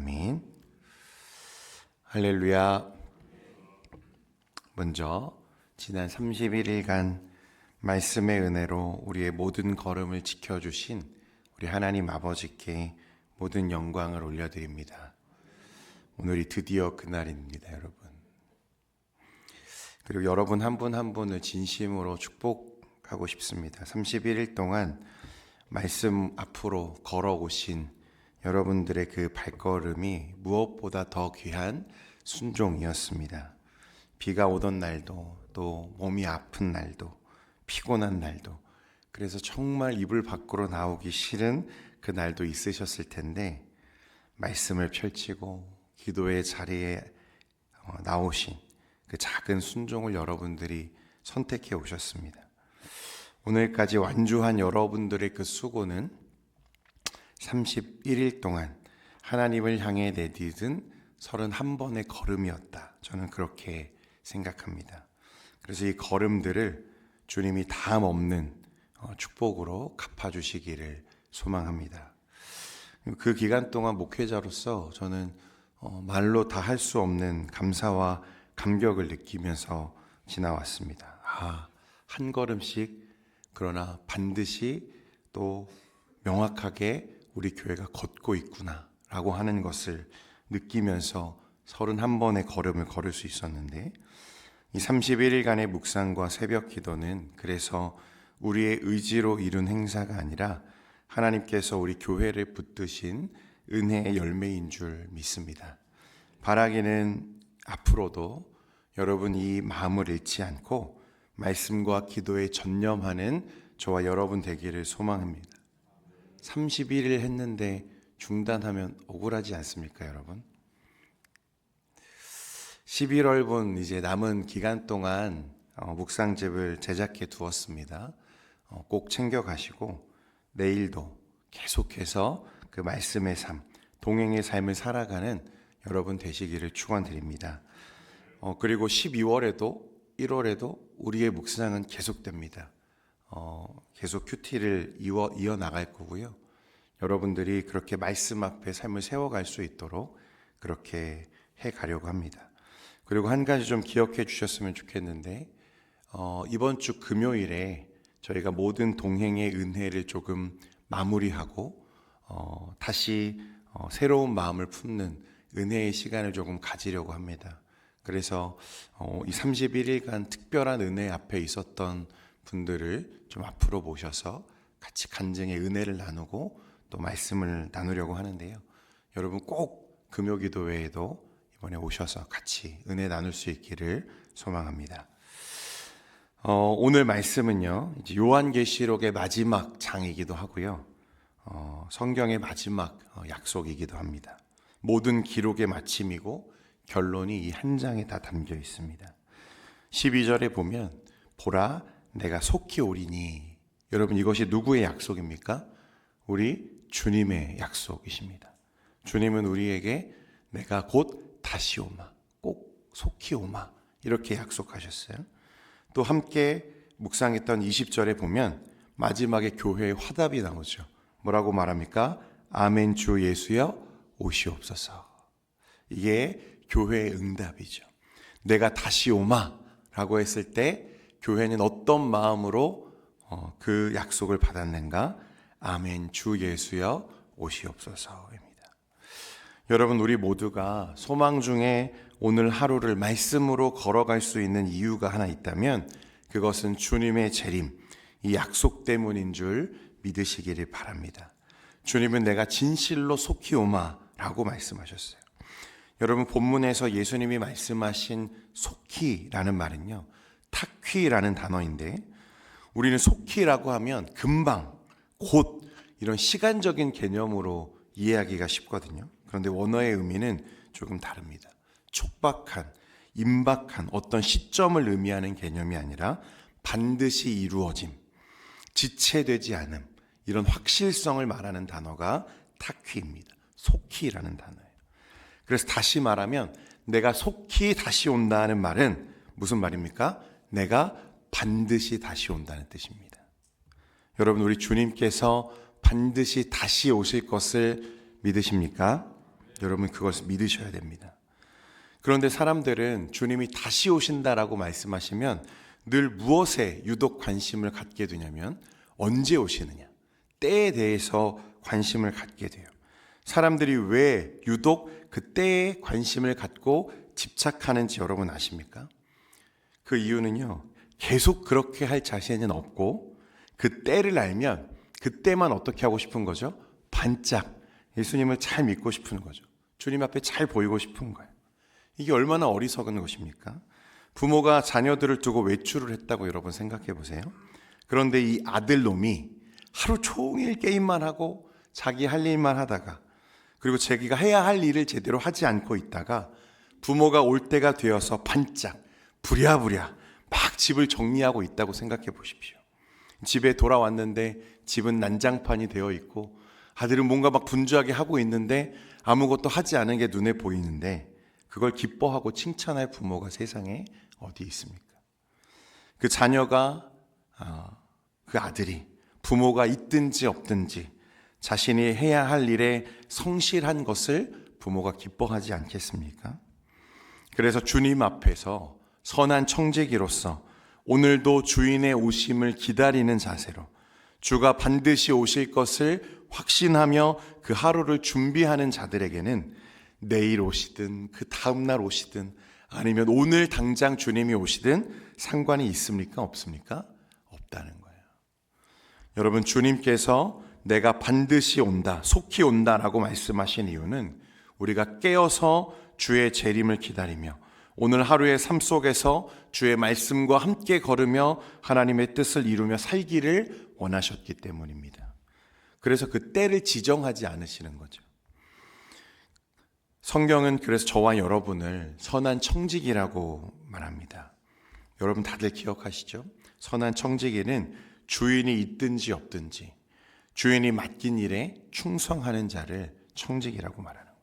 아멘. 할렐루야. 먼저 지난 31일간 말씀의 은혜로 우리의 모든 걸음을 지켜주신 우리 하나님 아버지께 모든 영광을 올려드립니다. 오늘이 드디어 그날입니다, 여러분. 그리고 여러분 한 분 한 분을 진심으로 축복하고 싶습니다. 31일 동안 말씀 앞으로 걸어오신 여러분들의 그 발걸음이 무엇보다 더 귀한 순종이었습니다. 비가 오던 날도, 또 몸이 아픈 날도, 피곤한 날도, 그래서 정말 이불 밖으로 나오기 싫은 그 날도 있으셨을 텐데 말씀을 펼치고 기도의 자리에 나오신 그 작은 순종을 여러분들이 선택해 오셨습니다. 오늘까지 완주한 여러분들의 그 수고는 31일 동안 하나님을 향해 내딛은 31번의 걸음이었다. 저는 그렇게 생각합니다. 그래서 이 걸음들을 주님이 다음 없는 축복으로 갚아주시기를 소망합니다. 그 기간 동안 목회자로서 저는 말로 다 할 수 없는 감사와 감격을 느끼면서 지나왔습니다. 한 걸음씩, 그러나 반드시 또 명확하게 우리 교회가 걷고 있구나 라고 하는 것을 느끼면서 31번의 걸음을 걸을 수 있었는데, 이 31일간의 묵상과 새벽 기도는 그래서 우리의 의지로 이룬 행사가 아니라 하나님께서 우리 교회를 붙드신 은혜의 열매인 줄 믿습니다. 바라기는 앞으로도 여러분 이 마음을 잃지 않고 말씀과 기도에 전념하는 저와 여러분 되기를 소망합니다. 31일 했는데 중단하면 억울하지 않습니까, 여러분? 11월분 이제 남은 기간 동안 묵상집을 제작해 두었습니다. 꼭 챙겨가시고 내일도 계속해서 그 말씀의 삶, 동행의 삶을 살아가는 여러분 되시기를 축원드립니다. 그리고 12월에도 1월에도 우리의 묵상은 계속됩니다. 계속 큐티를 이어나갈 거고요. 여러분들이 그렇게 말씀 앞에 삶을 세워갈 수 있도록 그렇게 해가려고 합니다. 그리고 한 가지 좀 기억해 주셨으면 좋겠는데, 이번 주 금요일에 저희가 모든 동행의 은혜를 조금 마무리하고 다시 새로운 마음을 품는 은혜의 시간을 조금 가지려고 합니다. 그래서 이 31일간 특별한 은혜 앞에 있었던 분들을 좀 앞으로 모셔서 같이 간증의 은혜를 나누고 또 말씀을 나누려고 하는데요. 여러분 꼭 금요기도회에도 이번에 오셔서 같이 은혜 나눌 수 있기를 소망합니다. 오늘 말씀은요, 이제 요한계시록의 마지막 장이기도 하고요, 성경의 마지막 약속이기도 합니다. 모든 기록의 마침이고 결론이 이 한 장에 다 담겨 있습니다. 12절에 보면 보라 내가 속히 오리니, 여러분 이것이 누구의 약속입니까? 우리 주님의 약속이십니다. 주님은 우리에게 내가 곧 다시 오마, 꼭 속히 오마 이렇게 약속하셨어요. 또 함께 묵상했던 20절에 보면 마지막에 교회의 화답이 나오죠. 뭐라고 말합니까? 아멘 주 예수여 오시옵소서. 이게 교회의 응답이죠. 내가 다시 오마 라고 했을 때 교회는 어떤 마음으로 그 약속을 받았는가? 아멘 주 예수여 오시옵소서입니다. 여러분, 우리 모두가 소망 중에 오늘 하루를 말씀으로 걸어갈 수 있는 이유가 하나 있다면 그것은 주님의 재림, 이 약속 때문인 줄 믿으시기를 바랍니다. 주님은 내가 진실로 속히 오마 라고 말씀하셨어요. 여러분, 본문에서 예수님이 말씀하신 속히라는 말은요, 타퀴라는 단어인데, 우리는 속히라고 하면 금방, 곧 이런 시간적인 개념으로 이해하기가 쉽거든요. 그런데 원어의 의미는 조금 다릅니다. 촉박한, 임박한 어떤 시점을 의미하는 개념이 아니라 반드시 이루어짐, 지체되지 않음, 이런 확실성을 말하는 단어가 타퀴입니다. 속히라는 단어예요. 그래서 다시 말하면 내가 속히 다시 온다는 말은 무슨 말입니까? 내가 반드시 다시 온다는 뜻입니다. 여러분, 우리 주님께서 반드시 다시 오실 것을 믿으십니까? 여러분 그것을 믿으셔야 됩니다. 그런데 사람들은 주님이 다시 오신다라고 말씀하시면 늘 무엇에 유독 관심을 갖게 되냐면 언제 오시느냐, 때에 대해서 관심을 갖게 돼요. 사람들이 왜 유독 그 때에 관심을 갖고 집착하는지 여러분 아십니까? 그 이유는요, 계속 그렇게 할 자신은 없고 그 때를 알면 그때만 어떻게 하고 싶은 거죠? 반짝 예수님을 잘 믿고 싶은 거죠. 주님 앞에 잘 보이고 싶은 거예요. 이게 얼마나 어리석은 것입니까? 부모가 자녀들을 두고 외출을 했다고 여러분 생각해 보세요. 그런데 이 아들놈이 하루 종일 게임만 하고 자기 할 일만 하다가, 그리고 자기가 해야 할 일을 제대로 하지 않고 있다가 부모가 올 때가 되어서 반짝 부랴부랴 막 집을 정리하고 있다고 생각해 보십시오. 집에 돌아왔는데 집은 난장판이 되어 있고 아들은 뭔가 막 분주하게 하고 있는데 아무것도 하지 않은 게 눈에 보이는데 그걸 기뻐하고 칭찬할 부모가 세상에 어디 있습니까? 그 자녀가, 그 아들이 부모가 있든지 없든지 자신이 해야 할 일에 성실한 것을 부모가 기뻐하지 않겠습니까? 그래서 주님 앞에서 선한 청지기로서 오늘도 주인의 오심을 기다리는 자세로 주가 반드시 오실 것을 확신하며 그 하루를 준비하는 자들에게는 내일 오시든 그 다음날 오시든 아니면 오늘 당장 주님이 오시든 상관이 있습니까? 없습니까? 없다는 거예요. 여러분, 주님께서 내가 반드시 온다, 속히 온다라고 말씀하신 이유는 우리가 깨어서 주의 재림을 기다리며 오늘 하루의 삶 속에서 주의 말씀과 함께 걸으며 하나님의 뜻을 이루며 살기를 원하셨기 때문입니다. 그래서 그 때를 지정하지 않으시는 거죠. 성경은 그래서 저와 여러분을 선한 청지기라고 말합니다. 여러분 다들 기억하시죠? 선한 청지기는 주인이 있든지 없든지 주인이 맡긴 일에 충성하는 자를 청지기라고 말하는 거예요.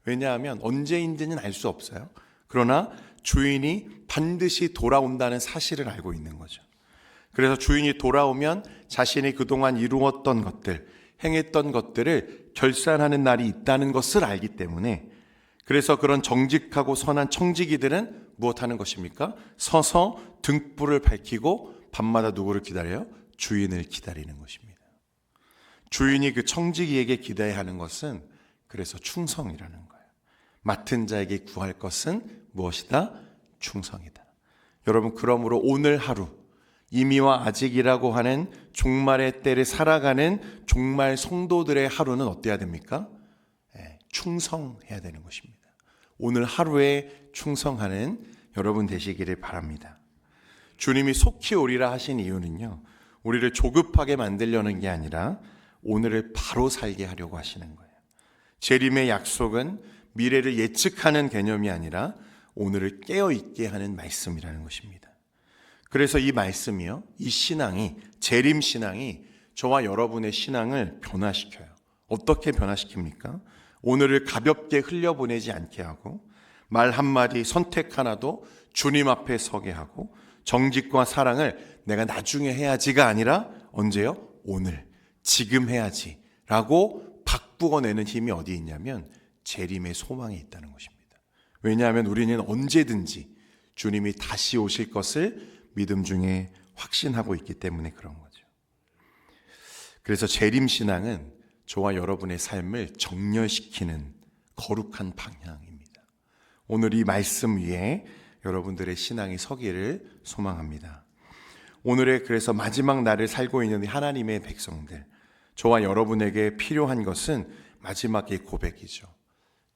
왜냐하면 언제인지는 알 수 없어요. 그러나 주인이 반드시 돌아온다는 사실을 알고 있는 거죠. 그래서 주인이 돌아오면 자신이 그동안 이루었던 것들, 행했던 것들을 결산하는 날이 있다는 것을 알기 때문에, 그래서 그런 정직하고 선한 청지기들은 무엇하는 것입니까? 서서 등불을 밝히고 밤마다 누구를 기다려요? 주인을 기다리는 것입니다. 주인이 그 청지기에게 기대야 하는 것은 그래서 충성이라는 거예요. 맡은 자에게 구할 것은 무엇이다? 충성이다. 여러분, 그러므로 오늘 하루 이미와 아직이라고 하는 종말의 때를 살아가는 종말 성도들의 하루는 어때야 됩니까? 충성해야 되는 것입니다. 오늘 하루에 충성하는 여러분 되시기를 바랍니다. 주님이 속히 오리라 하신 이유는요, 우리를 조급하게 만들려는 게 아니라 오늘을 바로 살게 하려고 하시는 거예요. 재림의 약속은 미래를 예측하는 개념이 아니라 오늘을 깨어있게 하는 말씀이라는 것입니다. 그래서 이 말씀이요, 이 신앙이, 재림 신앙이 저와 여러분의 신앙을 변화시켜요. 어떻게 변화시킵니까? 오늘을 가볍게 흘려보내지 않게 하고 말 한마디, 선택 하나도 주님 앞에 서게 하고 정직과 사랑을 내가 나중에 해야지가 아니라 언제요? 오늘, 지금 해야지 라고 바꾸어내는 힘이 어디 있냐면 재림의 소망에 있다는 것입니다. 왜냐하면 우리는 언제든지 주님이 다시 오실 것을 믿음 중에 확신하고 있기 때문에 그런 거죠. 그래서 재림신앙은 저와 여러분의 삶을 정렬시키는 거룩한 방향입니다. 오늘 이 말씀 위에 여러분들의 신앙이 서기를 소망합니다. 오늘의 그래서 마지막 날을 살고 있는 하나님의 백성들, 저와 여러분에게 필요한 것은 마지막의 고백이죠.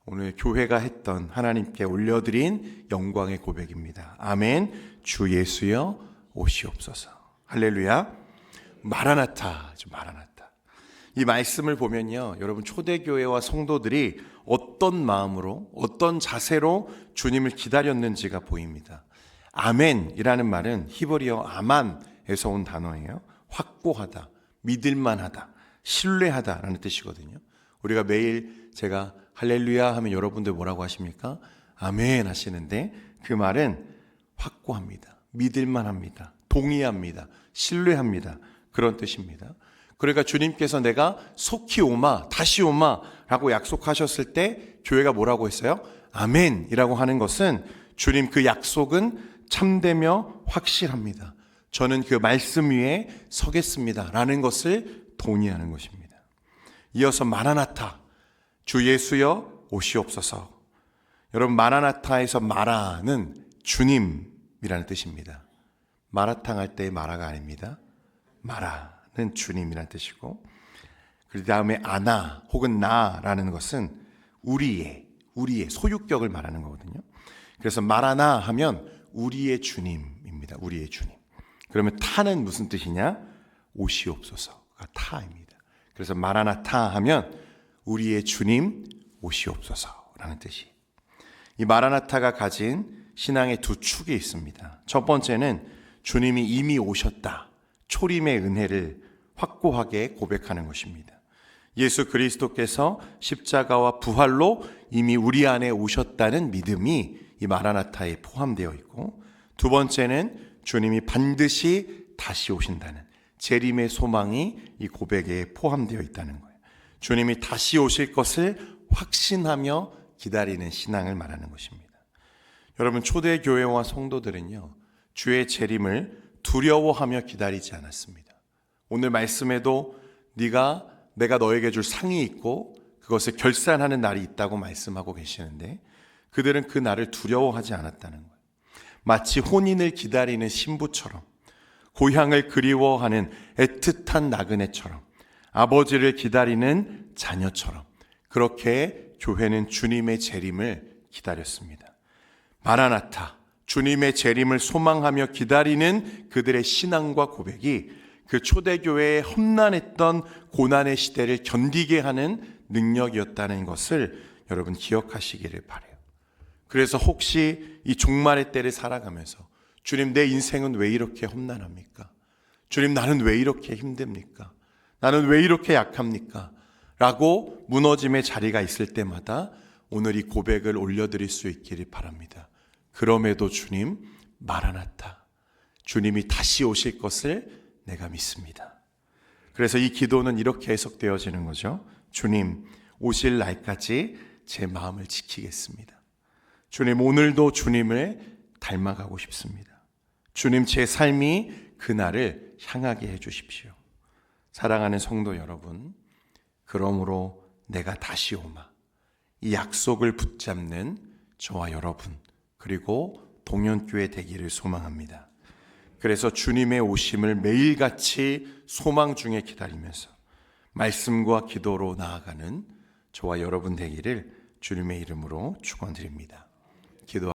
오늘 교회가 했던 하나님께 올려드린 영광의 고백입니다. 아멘. 주 예수여 오시옵소서. 할렐루야. 마라나타. 마라나타. 이 말씀을 보면요, 여러분 초대교회와 성도들이 어떤 마음으로, 어떤 자세로 주님을 기다렸는지가 보입니다. 아멘이라는 말은 히브리어 아만에서 온 단어예요. 확고하다, 믿을만하다, 신뢰하다라는 뜻이거든요. 우리가 매일 제가 할렐루야 하면 여러분들 뭐라고 하십니까? 아멘 하시는데 그 말은 확고합니다. 믿을만합니다. 동의합니다. 신뢰합니다. 그런 뜻입니다. 그러니까 주님께서 내가 속히 오마, 다시 오마 라고 약속하셨을 때 교회가 뭐라고 했어요? 아멘이라고 하는 것은 주님 그 약속은 참되며 확실합니다. 저는 그 말씀 위에 서겠습니다 라는 것을 동의하는 것입니다. 이어서 마라나타, 주 예수여 오시옵소서. 여러분, 마라나타에서 마라는 주님이라는 뜻입니다. 마라탕 할 때의 마라가 아닙니다. 마라는 주님이라는 뜻이고, 그 다음에 아나 혹은 나라는 것은 우리의 소유격을 말하는 거거든요. 그래서 마라나 하면 우리의 주님입니다. 우리의 주님. 그러면 타는 무슨 뜻이냐? 오시옵소서가 타입니다. 그래서 마라나타 하면 우리의 주님 오시옵소서라는 뜻이. 이 마라나타가 가진 신앙의 두 축이 있습니다. 첫 번째는 주님이 이미 오셨다, 초림의 은혜를 확고하게 고백하는 것입니다. 예수 그리스도께서 십자가와 부활로 이미 우리 안에 오셨다는 믿음이 이 마라나타에 포함되어 있고, 두 번째는 주님이 반드시 다시 오신다는 재림의 소망이 이 고백에 포함되어 있다는 거예요. 주님이 다시 오실 것을 확신하며 기다리는 신앙을 말하는 것입니다. 여러분, 초대교회와 성도들은요, 주의 재림을 두려워하며 기다리지 않았습니다. 오늘 말씀에도 내가 너에게 줄 상이 있고 그것을 결산하는 날이 있다고 말씀하고 계시는데, 그들은 그 날을 두려워하지 않았다는 거예요. 마치 혼인을 기다리는 신부처럼, 고향을 그리워하는 애틋한 나그네처럼, 아버지를 기다리는 자녀처럼, 그렇게 교회는 주님의 재림을 기다렸습니다. 마라나타, 주님의 재림을 소망하며 기다리는 그들의 신앙과 고백이 그 초대교회의 험난했던 고난의 시대를 견디게 하는 능력이었다는 것을 여러분 기억하시기를 바라요. 그래서 혹시 이 종말의 때를 살아가면서 주님, 내 인생은 왜 이렇게 험난합니까? 주님, 나는 왜 이렇게 힘듭니까? 나는 왜 이렇게 약합니까? 라고 무너짐의 자리가 있을 때마다 오늘 이 고백을 올려드릴 수 있기를 바랍니다. 그럼에도 주님, 마라나타, 주님이 다시 오실 것을 내가 믿습니다. 그래서 이 기도는 이렇게 해석되어지는 거죠. 주님, 오실 날까지 제 마음을 지키겠습니다. 주님, 오늘도 주님을 닮아가고 싶습니다. 주님, 제 삶이 그날을 향하게 해주십시오. 사랑하는 성도 여러분, 그러므로 내가 다시 오마, 이 약속을 붙잡는 저와 여러분, 그리고 동년교회 되기를 소망합니다. 그래서 주님의 오심을 매일같이 소망 중에 기다리면서 말씀과 기도로 나아가는 저와 여러분 되기를 주님의 이름으로 축원드립니다. 기도